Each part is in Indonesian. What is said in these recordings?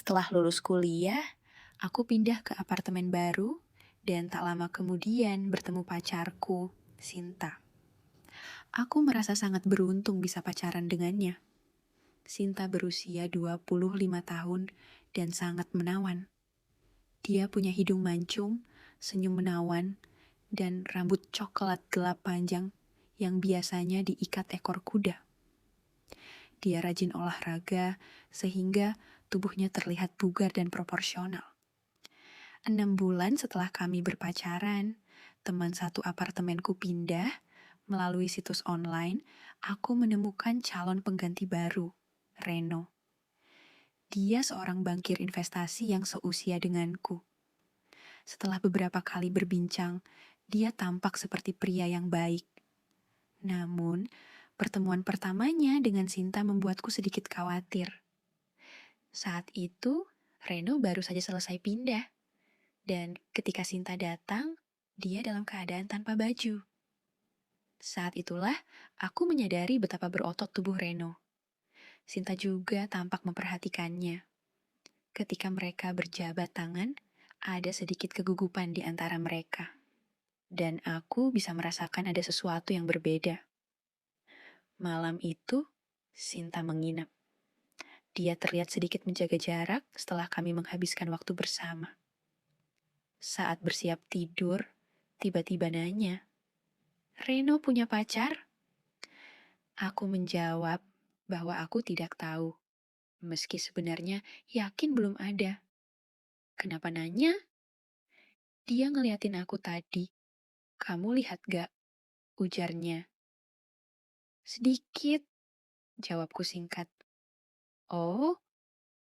Setelah lulus kuliah, aku pindah ke apartemen baru dan tak lama kemudian bertemu pacarku, Sinta. Aku merasa sangat beruntung bisa pacaran dengannya. Sinta berusia 25 tahun dan sangat menawan. Dia punya hidung mancung, senyum menawan, dan rambut coklat gelap panjang yang biasanya diikat ekor kuda. Dia rajin olahraga sehingga tubuhnya terlihat bugar dan proporsional. 6 bulan setelah kami berpacaran, teman satu apartemenku pindah. Melalui situs online, aku menemukan calon pengganti baru, Reno. Dia seorang bankir investasi yang seusia denganku. Setelah beberapa kali berbincang, dia tampak seperti pria yang baik. Namun, pertemuan pertamanya dengan Sinta membuatku sedikit khawatir. Saat itu, Reno baru saja selesai pindah. Dan ketika Sinta datang, dia dalam keadaan tanpa baju. Saat itulah aku menyadari betapa berotot tubuh Reno. Sinta juga tampak memperhatikannya. Ketika mereka berjabat tangan, ada sedikit kegugupan di antara mereka. Dan aku bisa merasakan ada sesuatu yang berbeda. Malam itu, Sinta menginap. Dia terlihat sedikit menjaga jarak setelah kami menghabiskan waktu bersama. Saat bersiap tidur, tiba-tiba nanya, "Reno punya pacar?" Aku menjawab bahwa aku tidak tahu, meski sebenarnya yakin belum ada. "Kenapa nanya?" Dia ngeliatin aku tadi. "Kamu lihat gak?" ujarnya. "Sedikit," jawabku singkat. "Oh,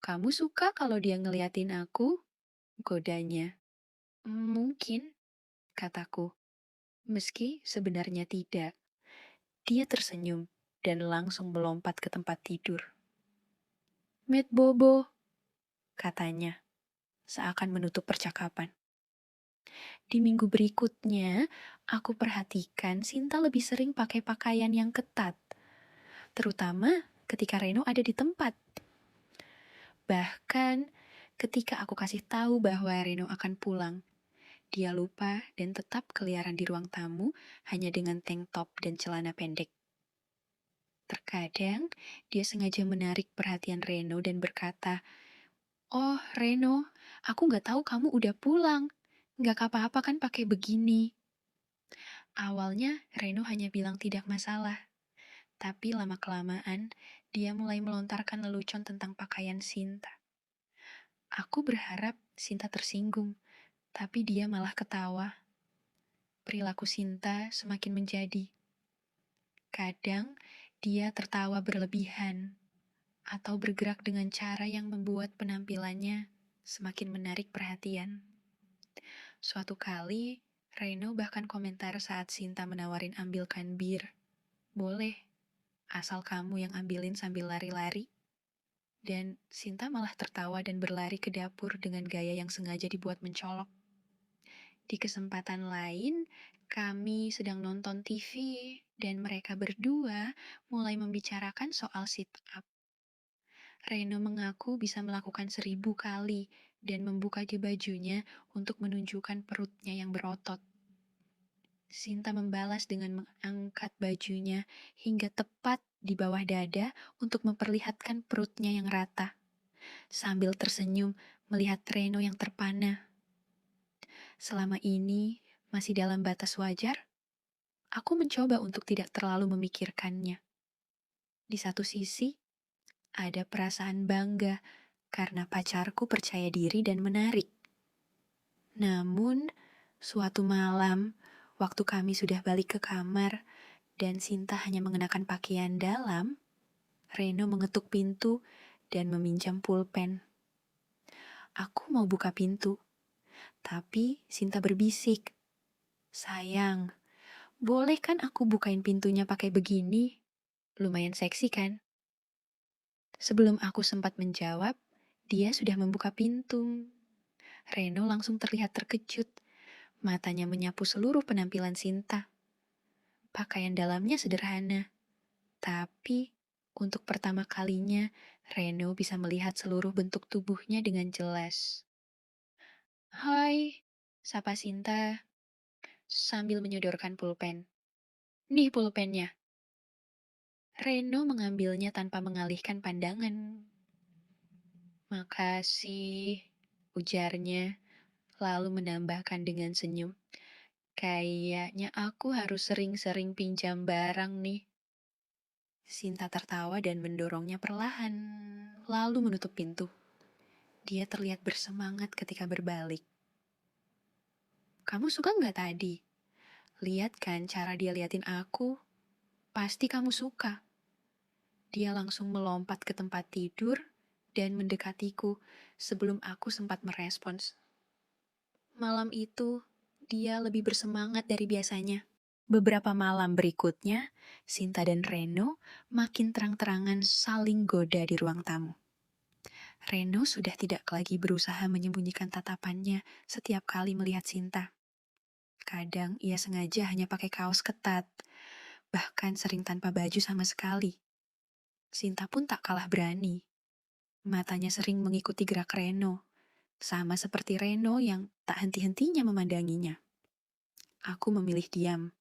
kamu suka kalau dia ngeliatin aku?" godanya. "Mungkin," kataku, meski sebenarnya tidak. Dia tersenyum dan langsung melompat ke tempat tidur. "Met Bobo," katanya, seakan menutup percakapan. Di minggu berikutnya, aku perhatikan Sinta lebih sering pakai pakaian yang ketat, terutama ketika Reno ada di tempat. Bahkan ketika aku kasih tahu bahwa Reno akan pulang, dia lupa dan tetap keliaran di ruang tamu hanya dengan tank top dan celana pendek. Terkadang, dia sengaja menarik perhatian Reno dan berkata, "Oh, Reno, aku gak tahu kamu udah pulang. Gak apa-apa kan pakai begini." Awalnya, Reno hanya bilang tidak masalah. Tapi lama-kelamaan, dia mulai melontarkan lelucon tentang pakaian Sinta. Aku berharap Sinta tersinggung, tapi dia malah ketawa. Perilaku Sinta semakin menjadi. Kadang, dia tertawa berlebihan, atau bergerak dengan cara yang membuat penampilannya semakin menarik perhatian. Suatu kali, Reno bahkan komentar saat Sinta menawarin ambilkan bir. "Boleh, asal kamu yang ambilin sambil lari-lari." Dan Sinta malah tertawa dan berlari ke dapur dengan gaya yang sengaja dibuat mencolok. Di kesempatan lain, kami sedang nonton TV dan mereka berdua mulai membicarakan soal sit-up. Reno mengaku bisa melakukan 1000 kali dan membuka bajunya untuk menunjukkan perutnya yang berotot. Sinta membalas dengan mengangkat bajunya hingga tepat di bawah dada untuk memperlihatkan perutnya yang rata, sambil tersenyum melihat Reno yang terpana. Selama ini masih dalam batas wajar, aku mencoba untuk tidak terlalu memikirkannya. Di satu sisi, ada perasaan bangga karena pacarku percaya diri dan menarik. Namun, suatu malam, waktu kami sudah balik ke kamar dan Sinta hanya mengenakan pakaian dalam, Reno mengetuk pintu dan meminjam pulpen. Aku mau buka pintu, tapi Sinta berbisik, "Sayang, boleh kan aku bukain pintunya pakai begini? Lumayan seksi kan?" Sebelum aku sempat menjawab, dia sudah membuka pintu. Reno langsung terlihat terkejut. Matanya menyapu seluruh penampilan Sinta. Pakaian dalamnya sederhana, tapi Untuk pertama kalinya, Reno bisa melihat seluruh bentuk tubuhnya dengan jelas. Hai, sapa Sinta sambil menyodorkan pulpen. Nih pulpennya. Reno mengambilnya tanpa mengalihkan pandangan. Makasih, ujarnya, lalu menambahkan dengan senyum. Kayaknya aku harus sering-sering pinjam barang nih. Sinta tertawa dan mendorongnya perlahan, lalu menutup pintu. Dia terlihat bersemangat ketika berbalik. Kamu suka nggak tadi? Lihat kan cara dia liatin aku. Pasti kamu suka. Dia langsung melompat ke tempat tidur dan mendekatiku sebelum aku sempat merespons. Malam itu, dia lebih bersemangat dari biasanya. Beberapa malam berikutnya, Sinta dan Reno makin terang-terangan saling goda di ruang tamu. Reno sudah tidak lagi berusaha menyembunyikan tatapannya setiap kali melihat Sinta. Kadang ia sengaja hanya pakai kaos ketat, bahkan sering tanpa baju sama sekali. Sinta pun tak kalah berani. Matanya sering mengikuti gerak Reno, sama seperti Reno yang tak henti-hentinya memandanginya. Aku memilih diam.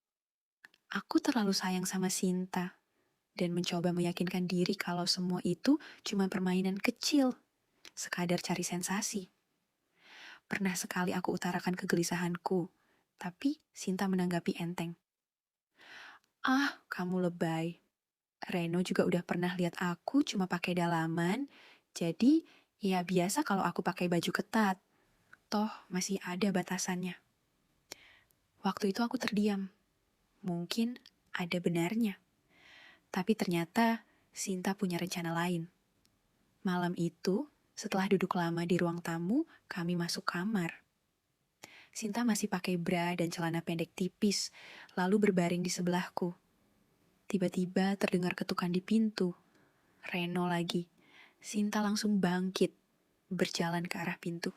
Aku terlalu sayang sama Sinta dan mencoba meyakinkan diri kalau semua itu cuma permainan kecil, sekadar cari sensasi. Pernah sekali aku utarakan kegelisahanku, tapi Sinta menanggapi enteng. Ah, kamu lebay. Reno juga udah pernah lihat aku cuma pakai dalaman, jadi ya biasa kalau aku pakai baju ketat. Toh masih ada batasannya. Waktu itu aku terdiam. Mungkin ada benarnya. Tapi ternyata Sinta punya rencana lain. Malam itu, setelah duduk lama di ruang tamu, kami masuk kamar. Sinta masih pakai bra dan celana pendek tipis, lalu berbaring di sebelahku. Tiba-tiba terdengar ketukan di pintu. Reno lagi. Sinta langsung bangkit, berjalan ke arah pintu.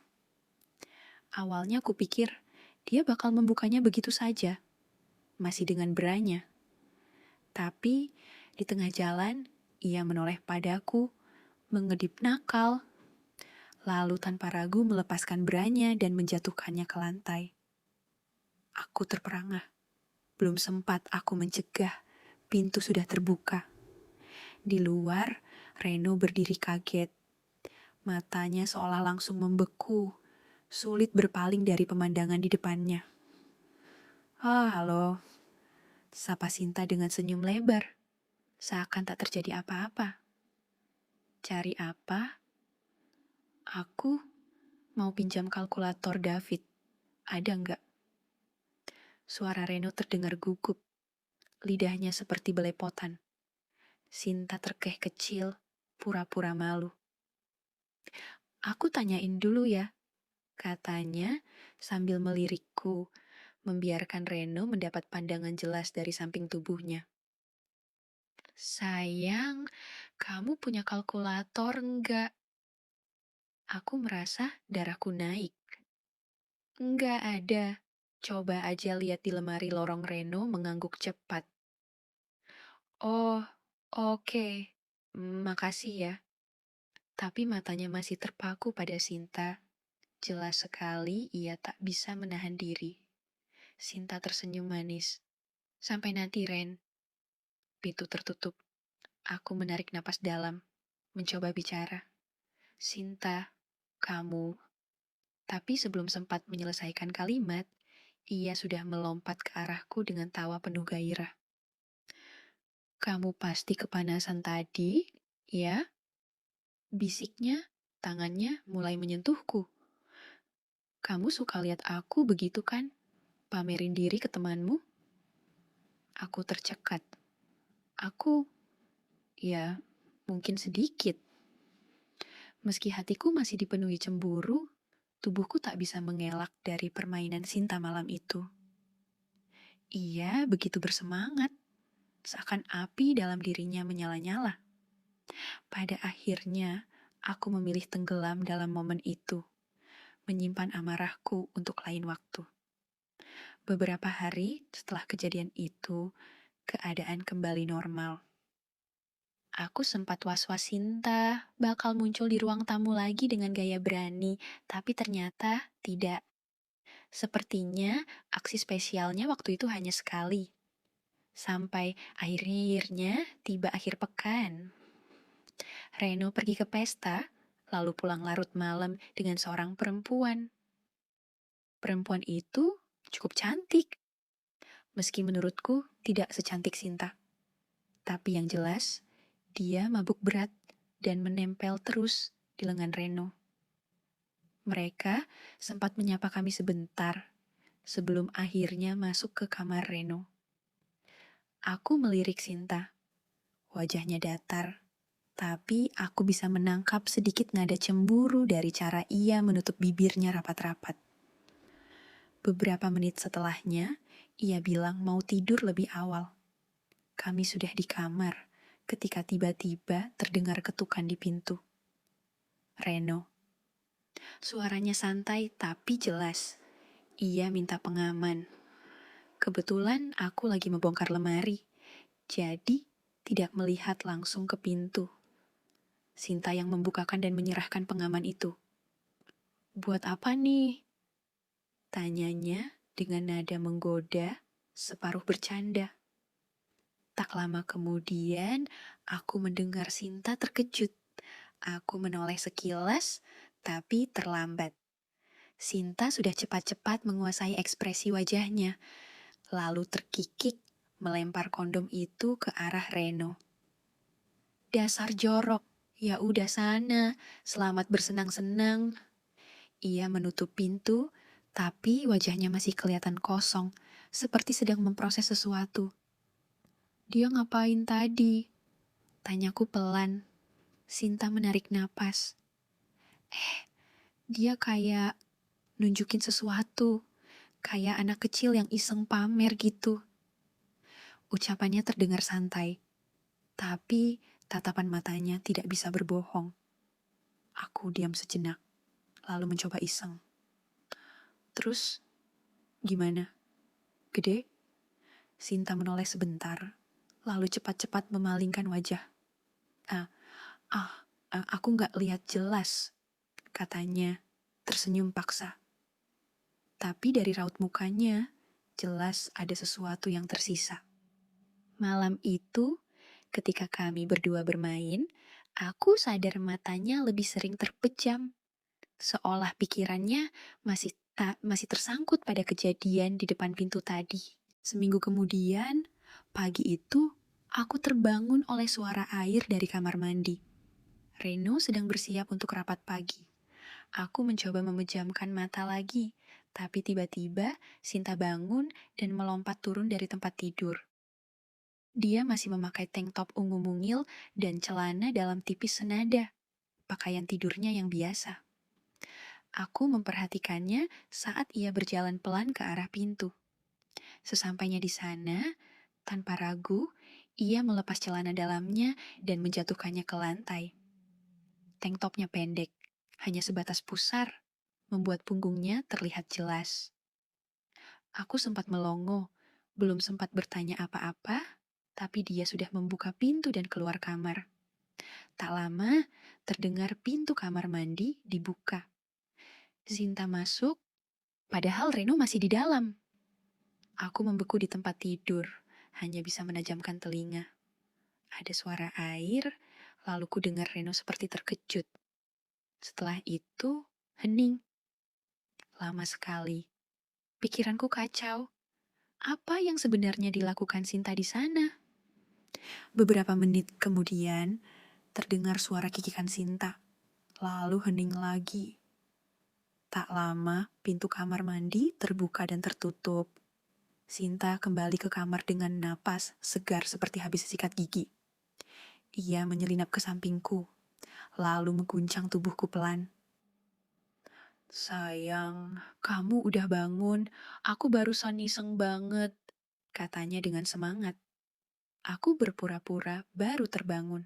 Awalnya aku pikir dia bakal membukanya begitu saja, masih dengan branya. Tapi di tengah jalan, ia menoleh padaku, mengedip nakal, lalu tanpa ragu melepaskan branya dan menjatuhkannya ke lantai. Aku terperangah. Belum sempat aku mencegah, pintu sudah terbuka. Di luar, Reno berdiri kaget. Matanya seolah langsung membeku, sulit berpaling dari pemandangan di depannya. Ah, halo. Sapa Sinta dengan senyum lebar, seakan tak terjadi apa-apa. Cari apa? Aku mau pinjam kalkulator David. Ada nggak? Suara Reno terdengar gugup. Lidahnya seperti belepotan. Sinta terkeh kecil, pura-pura malu. Aku tanyain dulu ya, katanya sambil melirikku, membiarkan Reno mendapat pandangan jelas dari samping tubuhnya. Sayang, kamu punya kalkulator enggak? Aku merasa darahku naik. Enggak ada. Coba aja lihat di lemari lorong Reno mengangguk cepat. Oh, oke. Makasih ya. Tapi matanya masih terpaku pada Sinta. Jelas sekali ia tak bisa menahan diri. Sinta tersenyum manis. Sampai nanti, Ren. Pintu tertutup. Aku menarik napas dalam, mencoba bicara. Sinta, kamu. Tapi sebelum sempat menyelesaikan kalimat, ia sudah melompat ke arahku dengan tawa penuh gairah. Kamu pasti kepanasan tadi, ya? Bisiknya, tangannya mulai menyentuhku. Kamu suka lihat aku begitu kan? Pamerin diri ke temanmu? Aku tercekat. Aku, ya, mungkin sedikit. Meski hatiku masih dipenuhi cemburu, tubuhku tak bisa mengelak dari permainan Sinta malam itu. Ia begitu bersemangat, seakan api dalam dirinya menyala-nyala. Pada akhirnya, aku memilih tenggelam dalam momen itu, menyimpan amarahku untuk lain waktu. Beberapa hari setelah kejadian itu, keadaan kembali normal. Aku sempat was-was Sinta bakal muncul di ruang tamu lagi dengan gaya berani, tapi ternyata tidak. Sepertinya aksi spesialnya waktu itu hanya sekali. Sampai akhirnya tiba akhir pekan. Reno pergi ke pesta, lalu pulang larut malam dengan seorang perempuan. Perempuan itu cukup cantik, meski menurutku tidak secantik Sinta. Tapi yang jelas, dia mabuk berat dan menempel terus di lengan Reno. Mereka sempat menyapa kami sebentar sebelum akhirnya masuk ke kamar Reno. Aku melirik Sinta. Wajahnya datar, tapi aku bisa menangkap sedikit nada cemburu dari cara ia menutup bibirnya rapat-rapat. Beberapa menit setelahnya, ia bilang mau tidur lebih awal. Kami sudah di kamar ketika tiba-tiba terdengar ketukan di pintu. Reno. Suaranya santai tapi jelas. Ia minta pengaman. Kebetulan aku lagi membongkar lemari, jadi tidak melihat langsung ke pintu. Sinta yang membukakan dan menyerahkan pengaman itu. Buat apa nih? Tanyanya dengan nada menggoda, separuh bercanda. Tak lama kemudian, aku mendengar Sinta terkejut. Aku menoleh sekilas, tapi terlambat. Sinta sudah cepat-cepat menguasai ekspresi wajahnya, lalu terkikik melempar kondom itu ke arah Reno. Dasar jorok, ya udah sana, selamat bersenang-senang. Ia menutup pintu, tapi wajahnya masih kelihatan kosong, seperti sedang memproses sesuatu. Dia ngapain tadi? Tanyaku pelan. Sinta menarik napas. Dia kayak nunjukin sesuatu, kayak anak kecil yang iseng pamer gitu. Ucapannya terdengar santai, tapi tatapan matanya tidak bisa berbohong. Aku diam sejenak, lalu mencoba iseng. Terus, gimana? Gede? Sinta menoleh sebentar, lalu cepat-cepat memalingkan wajah. Aku nggak lihat jelas, katanya, tersenyum paksa. Tapi dari raut mukanya, jelas ada sesuatu yang tersisa. Malam itu, ketika kami berdua bermain, aku sadar matanya lebih sering terpejam, seolah pikirannya masih tersangkut pada kejadian di depan pintu tadi. Seminggu kemudian, pagi itu, aku terbangun oleh suara air dari kamar mandi. Reno sedang bersiap untuk rapat pagi. Aku mencoba memejamkan mata lagi, tapi tiba-tiba Sinta bangun dan melompat turun dari tempat tidur. Dia masih memakai tank top ungu mungil dan celana dalam tipis senada, pakaian tidurnya yang biasa. Aku memperhatikannya saat ia berjalan pelan ke arah pintu. Sesampainya di sana, tanpa ragu, ia melepas celana dalamnya dan menjatuhkannya ke lantai. Tank topnya pendek, hanya sebatas pusar, membuat punggungnya terlihat jelas. Aku sempat melongo, belum sempat bertanya apa-apa, tapi dia sudah membuka pintu dan keluar kamar. Tak lama, terdengar pintu kamar mandi dibuka. Sinta masuk, padahal Reno masih di dalam. Aku membeku di tempat tidur, hanya bisa menajamkan telinga. Ada suara air, lalu ku dengar Reno seperti terkejut. Setelah itu, hening. Lama sekali. Pikiranku kacau. Apa yang sebenarnya dilakukan Sinta di sana? Beberapa menit kemudian, terdengar suara kikikan Sinta. Lalu hening lagi. Tak lama, pintu kamar mandi terbuka dan tertutup. Sinta kembali ke kamar dengan napas segar seperti habis sikat gigi. Ia menyelinap ke sampingku, lalu mengguncang tubuhku pelan. Sayang, kamu udah bangun. Aku barusan iseng banget, katanya dengan semangat. Aku berpura-pura baru terbangun.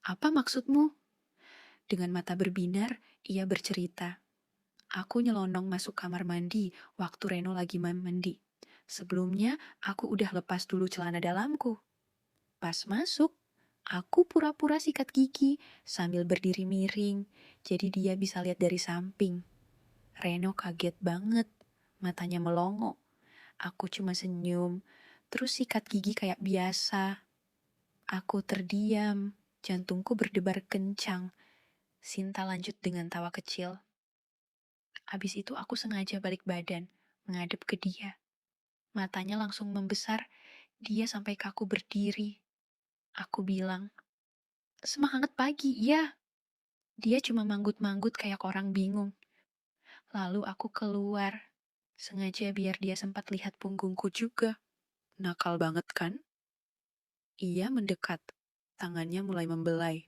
Apa maksudmu? Dengan mata berbinar, ia bercerita. Aku nyelonong masuk kamar mandi waktu Reno lagi mandi. Sebelumnya, aku udah lepas dulu celana dalamku. Pas masuk, Aku pura-pura sikat gigi sambil berdiri miring, jadi dia bisa lihat dari samping. Reno kaget banget, matanya melongo. Aku cuma senyum, terus sikat gigi kayak biasa. Aku terdiam, jantungku berdebar kencang. Sinta lanjut dengan tawa kecil. Habis itu aku sengaja balik badan, menghadap ke dia. Matanya langsung membesar, dia sampai kaku berdiri. Aku bilang, "Semangat pagi, ya." Dia cuma manggut-manggut kayak orang bingung. Lalu aku keluar, sengaja biar dia sempat lihat punggungku juga. Nakal banget kan? Ia mendekat, tangannya mulai membelai.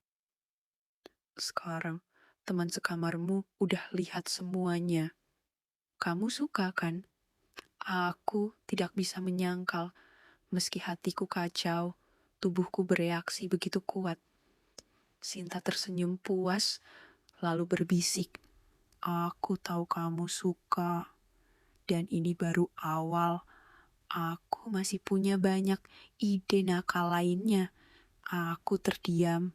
Sekarang, teman sekamarmu udah lihat semuanya. Kamu suka kan? Aku tidak bisa menyangkal, meski hatiku kacau, tubuhku bereaksi begitu kuat. Sinta tersenyum puas, lalu berbisik, "Aku tahu kamu suka, dan ini baru awal. Aku masih punya banyak ide nakal lainnya." Aku terdiam.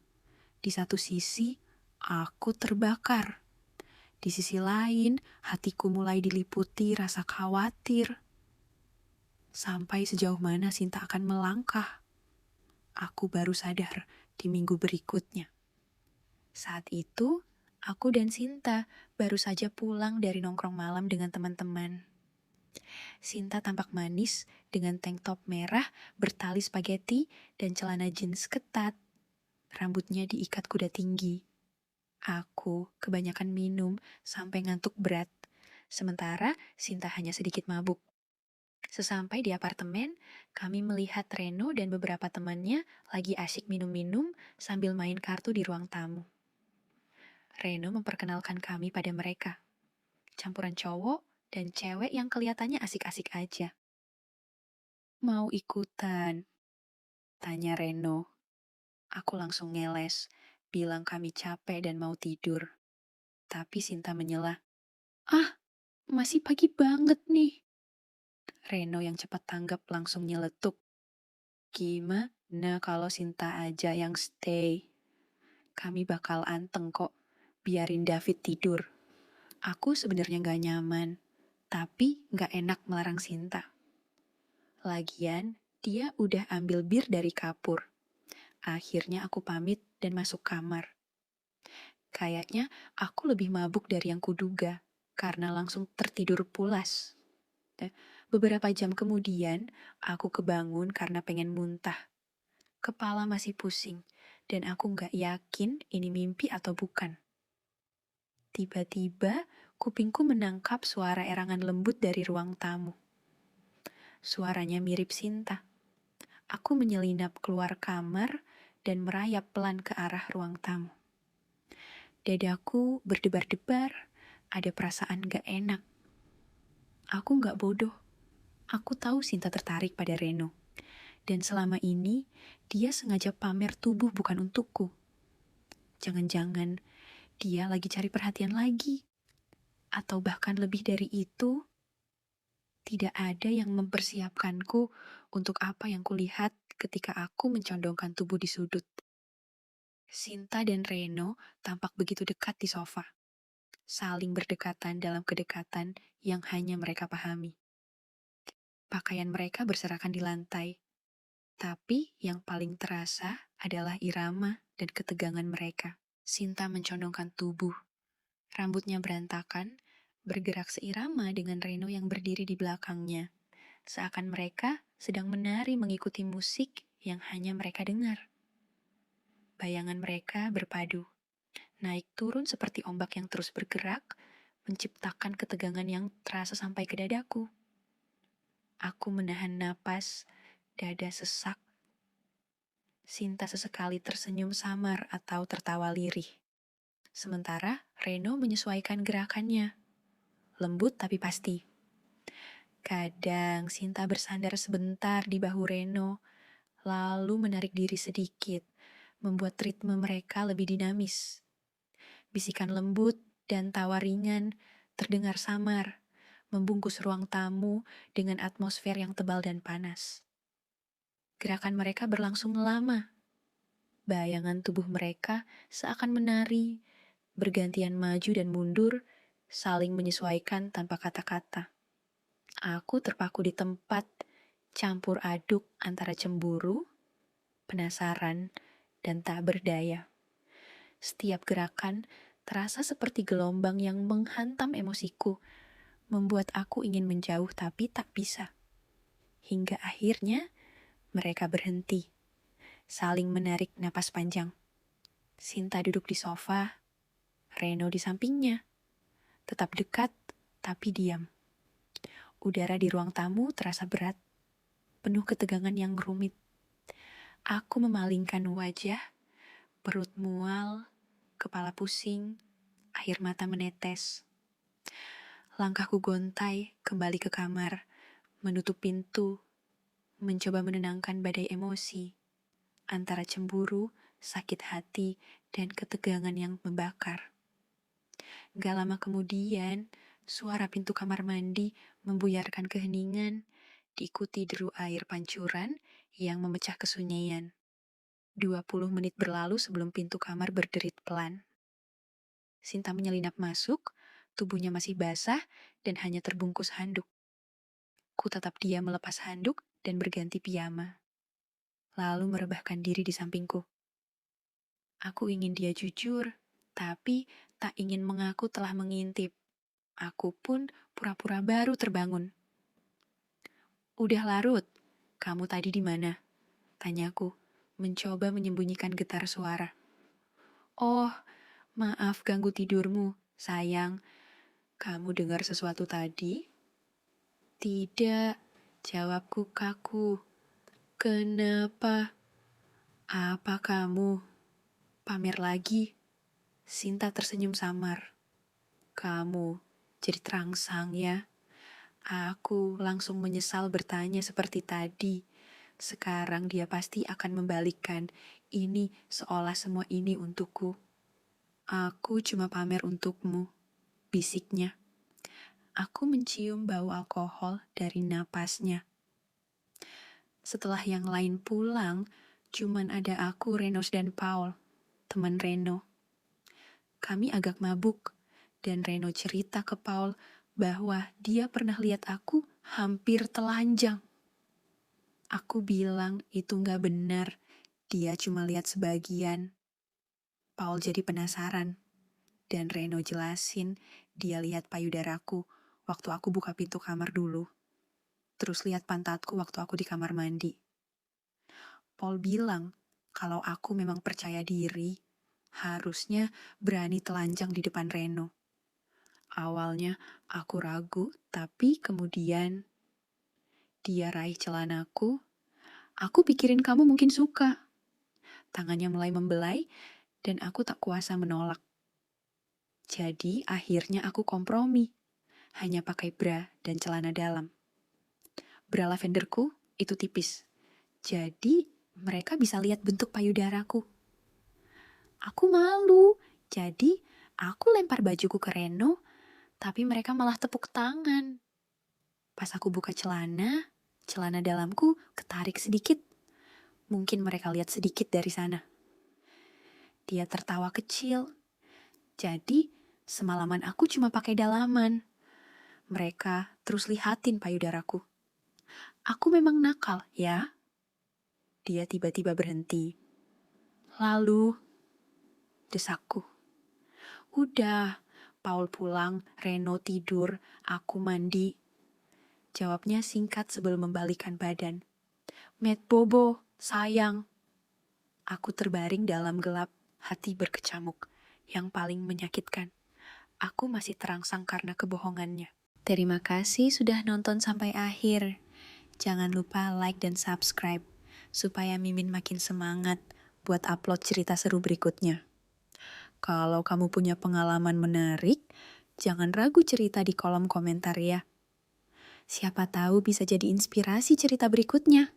Di satu sisi, aku terbakar. Di sisi lain, hatiku mulai diliputi rasa khawatir. Sampai sejauh mana Sinta akan melangkah? Aku baru sadar di minggu berikutnya. Saat itu, aku dan Sinta baru saja pulang dari nongkrong malam dengan teman-teman. Sinta tampak manis dengan tank top merah bertali spaghetti dan celana jeans ketat. Rambutnya diikat kuda tinggi. Aku kebanyakan minum sampai ngantuk berat. Sementara Sinta hanya sedikit mabuk. Sesampai di apartemen, kami melihat Reno dan beberapa temannya lagi asyik minum-minum sambil main kartu di ruang tamu. Reno memperkenalkan kami pada mereka. Campuran cowok dan cewek yang kelihatannya asik-asik aja. "Mau ikutan?" tanya Reno. Aku langsung ngeles, bilang kami capek dan mau tidur. Tapi Sinta menyela, "Ah, masih pagi banget nih." Reno yang cepat tanggap langsung nyeletuk, "Gimana kalau Sinta aja yang stay? Kami bakal anteng kok, biarin David tidur." Aku sebenarnya gak nyaman, tapi gak enak melarang Sinta. Lagian, dia udah ambil bir dari kapur. Akhirnya aku pamit dan masuk kamar. Kayaknya aku lebih mabuk dari yang kuduga, karena langsung tertidur pulas. Beberapa jam kemudian, aku kebangun karena pengen muntah. Kepala masih pusing, dan aku gak yakin ini mimpi atau bukan. Tiba-tiba, kupingku menangkap suara erangan lembut dari ruang tamu. Suaranya mirip Sinta. Aku menyelinap keluar kamar dan merayap pelan ke arah ruang tamu. Dadaku berdebar-debar, ada perasaan gak enak. Aku gak bodoh. Aku tahu Sinta tertarik pada Reno. Dan selama ini, dia sengaja pamer tubuh bukan untukku. Jangan-jangan dia lagi cari perhatian lagi. Atau bahkan lebih dari itu, tidak ada yang mempersiapkanku untuk apa yang kulihat ketika aku mencondongkan tubuh di sudut. Sinta dan Reno tampak begitu dekat di sofa, saling berdekatan dalam kedekatan yang hanya mereka pahami. Pakaian mereka berserakan di lantai, tapi yang paling terasa adalah irama dan ketegangan mereka. Sinta mencondongkan tubuh, rambutnya berantakan, bergerak seirama dengan Reno yang berdiri di belakangnya. Seakan mereka sedang menari mengikuti musik yang hanya mereka dengar. Bayangan mereka berpadu, naik turun seperti ombak yang terus bergerak, menciptakan ketegangan yang terasa sampai ke dadaku. Aku menahan napas, dada sesak. Sinta sesekali tersenyum samar atau tertawa lirih. Sementara Reno menyesuaikan gerakannya. Lembut tapi pasti. Kadang Sinta bersandar sebentar di bahu Reno, lalu menarik diri sedikit, membuat ritme mereka lebih dinamis. Bisikan lembut dan tawa ringan terdengar samar, membungkus ruang tamu dengan atmosfer yang tebal dan panas. Gerakan mereka berlangsung lama. Bayangan tubuh mereka seakan menari, bergantian maju dan mundur, saling menyesuaikan tanpa kata-kata. Aku terpaku di tempat, campur aduk antara cemburu, penasaran, dan tak berdaya. Setiap gerakan terasa seperti gelombang yang menghantam emosiku, membuat aku ingin menjauh tapi tak bisa. Hingga akhirnya mereka berhenti, saling menarik napas panjang. Sinta duduk di sofa, Reno di sampingnya, tetap dekat tapi diam. Udara di ruang tamu terasa berat, penuh ketegangan yang rumit. Aku memalingkan wajah, perut mual, kepala pusing, air mata menetes. Langkahku gontai kembali ke kamar, menutup pintu, mencoba menenangkan badai emosi antara cemburu, sakit hati, dan ketegangan yang membakar. Gak lama kemudian, suara pintu kamar mandi membuyarkan keheningan, diikuti deru air pancuran yang memecah kesunyian. 20 menit berlalu sebelum pintu kamar berderit pelan. Sinta menyelinap masuk, tubuhnya masih basah dan hanya terbungkus handuk. Ku tetap diam melepas handuk dan berganti piyama. Lalu merebahkan diri di sampingku. Aku ingin dia jujur, tapi tak ingin mengaku telah mengintip. Aku pun pura-pura baru terbangun. Udah larut, kamu tadi di mana? Tanyaku, mencoba menyembunyikan getar suara. Oh, maaf ganggu tidurmu, sayang. Kamu dengar sesuatu tadi? Tidak, jawabku kaku. Kenapa? Apa kamu? Pamer lagi? Sinta tersenyum samar. Kamu jadi terangsang ya? Aku langsung menyesal bertanya seperti tadi. Sekarang dia pasti akan membalikkan. Ini seolah semua ini untukku. Aku cuma pamer untukmu, bisiknya. Aku mencium bau alkohol dari napasnya. Setelah yang lain pulang, cuman ada aku, Renos dan Paul, teman Reno. Kami agak mabuk, dan Reno cerita ke Paul bahwa dia pernah lihat aku hampir telanjang. Aku bilang itu gak benar, dia cuma lihat sebagian. Paul jadi penasaran, dan Reno jelasin dia lihat payudaraku waktu aku buka pintu kamar dulu. Terus lihat pantatku waktu aku di kamar mandi. Paul bilang kalau aku memang percaya diri, harusnya berani telanjang di depan Reno. Awalnya aku ragu, tapi kemudian dia raih celanaku. Aku pikirin kamu mungkin suka. Tangannya mulai membelai dan aku tak kuasa menolak. Jadi akhirnya aku kompromi. Hanya pakai bra dan celana dalam. Bra lavenderku itu tipis. Jadi mereka bisa lihat bentuk payudaraku. Aku malu. Jadi aku lempar bajuku ke Reno, tapi mereka malah tepuk tangan. Pas aku buka celana dalamku ketarik sedikit. Mungkin mereka lihat sedikit dari sana. Dia tertawa kecil. Jadi semalaman aku cuma pakai dalaman. Mereka terus lihatin payudaraku. Aku memang nakal, ya? Dia tiba-tiba berhenti. Lalu, desakku. Udah, Paul pulang, Reno tidur, aku mandi. Jawabnya singkat sebelum membalikan badan. Met Bobo, sayang. Aku terbaring dalam gelap, hati berkecamuk. Yang paling menyakitkan, aku masih terangsang karena kebohongannya. Terima kasih sudah nonton sampai akhir. Jangan lupa like dan subscribe, supaya Mimin makin semangat buat upload cerita seru berikutnya. Kalau kamu punya pengalaman menarik, jangan ragu cerita di kolom komentar ya. Siapa tahu bisa jadi inspirasi cerita berikutnya.